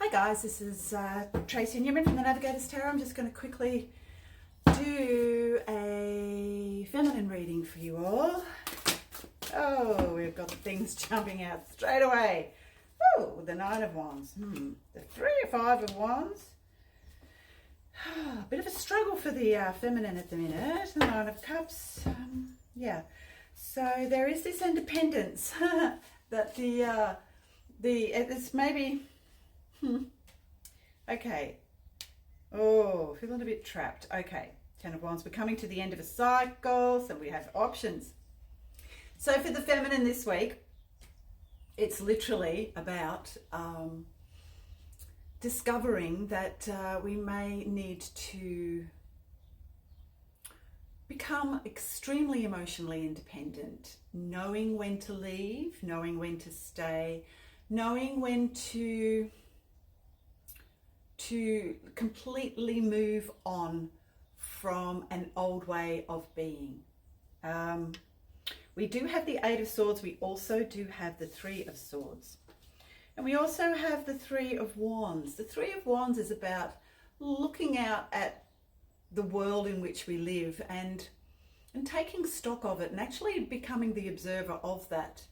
Hi guys, this is Tracy Newman from the Navigator's Tarot. I'm just going to quickly do a feminine reading for you all. Oh, we've got the things jumping out straight away. Oh, the Nine of Wands, the Five of Wands. A bit of a struggle for the feminine at the minute. The Nine of Cups, yeah. So there is this independence that it's maybe. Okay. Oh, feeling a bit trapped. Okay. Ten of Wands. We're coming to the end of a cycle, so we have options. So for the feminine this week, it's literally about discovering that we may need to become extremely emotionally independent, knowing when to leave, knowing when to stay, knowing when to completely move on from an old way of being. We do have the Eight of Swords. We also do have the Three of Swords. And we also have the Three of Wands. The Three of Wands is about looking out at the world in which we live and taking stock of it and actually becoming the observer of that.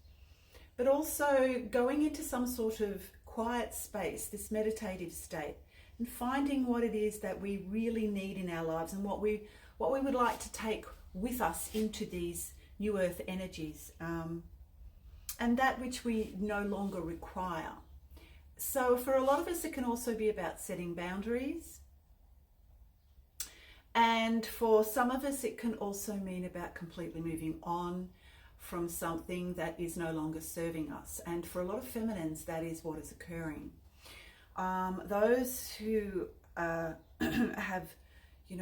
But also going into some sort of quiet space, this meditative state, and finding what it is that we really need in our lives and what we would like to take with us into these new earth energies, and that which we no longer require. So for a lot of us, it can also be about setting boundaries. And for some of us, it can also mean about completely moving on from something that is no longer serving us. And for a lot of feminines, that is what is occurring. Those who have,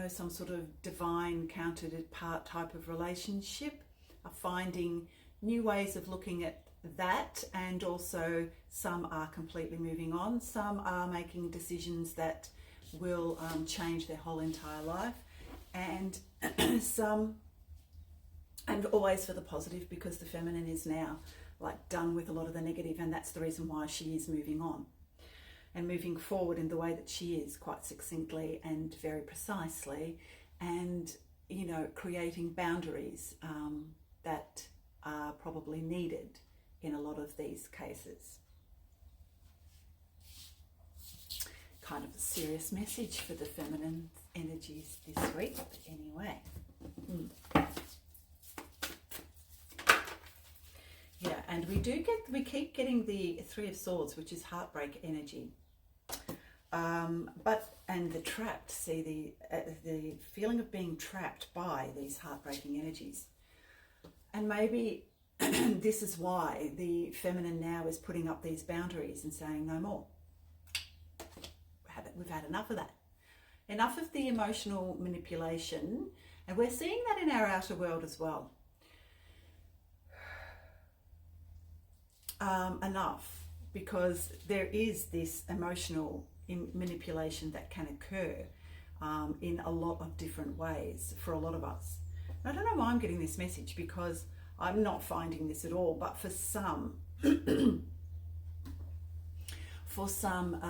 some sort of divine counterpart type of relationship are finding new ways of looking at that, and also some are completely moving on. Some are making decisions that will change their whole entire life, and some, and always for the positive, because the feminine is now like done with a lot of the negative, and that's the reason why she is moving on and moving forward in the way that she is, quite succinctly and very precisely, and creating boundaries that are probably needed in a lot of these cases. Kind of a serious message for the feminine energies this week, but anyway. Yeah, and we keep getting the Three of Swords, which is heartbreak energy. And the trapped, see the feeling of being trapped by these heartbreaking energies. And maybe this is why the feminine now is putting up these boundaries and saying no more. We've had enough of that. Enough of the emotional manipulation. And we're seeing that in our outer world as well. Enough, because there is this emotional manipulation that can occur in a lot of different ways for a lot of us. I don't know why I'm getting this message, because I'm not finding this at all, but for some for some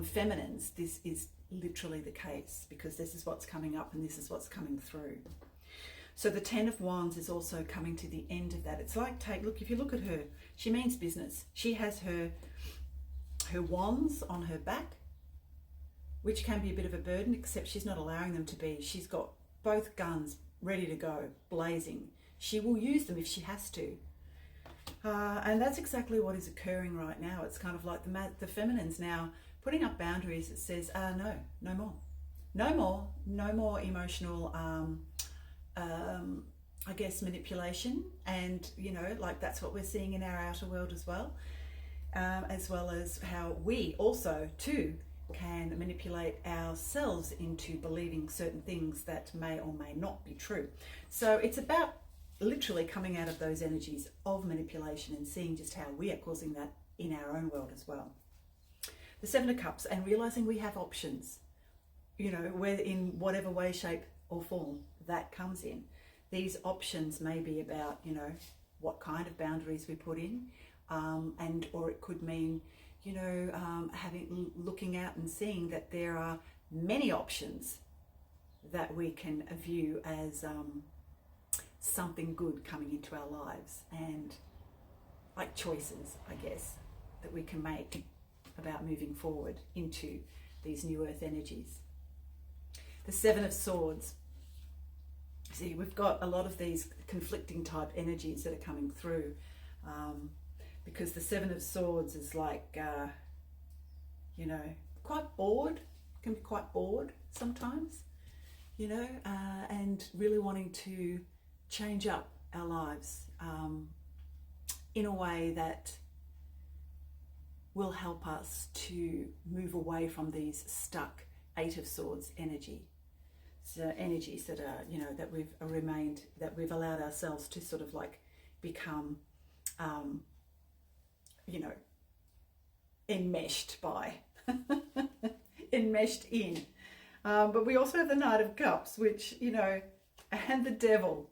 feminines, this is literally the case, because this is what's coming up and this is what's coming through. So the Ten of Wands is also coming to the end of that. It's like, look, if you look at her, she means business. She has her wands on her back, which can be a bit of a burden, except she's not allowing them to be. She's got both guns ready to go, blazing. She will use them if she has to. And that's exactly what is occurring right now. It's kind of like the feminine's now putting up boundaries that says, no more emotional, I guess, manipulation. And, like that's what we're seeing in our outer world as well as how we also too can manipulate ourselves into believing certain things that may or may not be true. So it's about literally coming out of those energies of manipulation and seeing just how we are causing that in our own world as well. The Seven of Cups, and realizing we have options, whether in whatever way, shape or form that comes in. These options may be about, what kind of boundaries we put in, or it could mean, you know, looking out and seeing that there are many options that we can view as something good coming into our lives, and like choices, I guess, that we can make about moving forward into these new earth energies. The Seven of Swords. See, we've got a lot of these conflicting type energies that are coming through, because the Seven of Swords is like, you know, quite bored, can be quite bored sometimes, you know, and really wanting to change up our lives in a way that will help us to move away from these stuck Eight of Swords energy. So energies that are, you know, that we've allowed ourselves to sort of like become, you know, enmeshed by, enmeshed in. But we also have the Knight of Cups, which, you know, and the Devil.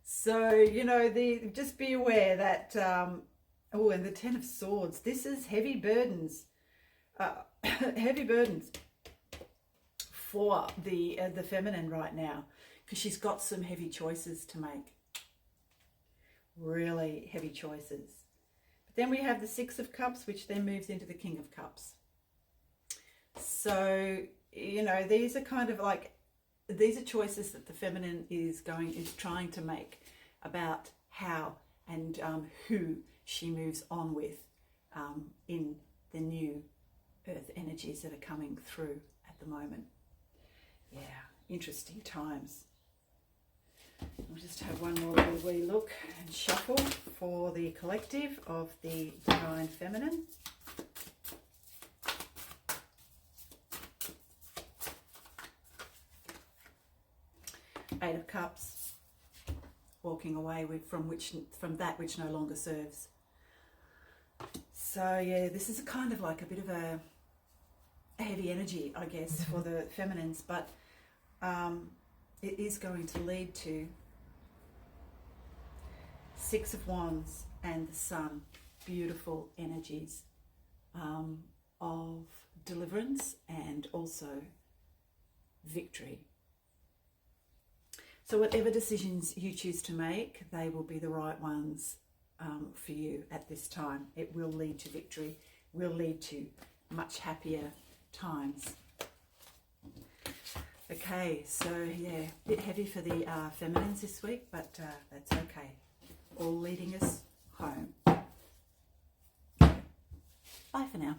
So, you know, just be aware that, oh, and the Ten of Swords. This is heavy burdens, heavy burdens for the feminine right now, because she's got some heavy choices to make. Really heavy choices. But then we have the Six of Cups, which then moves into the King of Cups. So, you know, these are kind of like, these are choices that the feminine is trying to make about how and who she moves on with in the new earth energies that are coming through at the moment. Yeah, interesting times. We'll just have one more little wee look and shuffle for the collective of the Divine Feminine. Eight of Cups, walking away from that which no longer serves. So yeah, this is a kind of like a bit of a heavy energy, I guess, for the feminines, but it is going to lead to Six of Wands and the Sun. Beautiful energies of deliverance and also victory. So whatever decisions you choose to make, they will be the right ones for you at this time. It will lead to victory, will lead to much happier times. Okay, so yeah, a bit heavy for the feminines this week, but that's okay. All leading us home. Bye for now.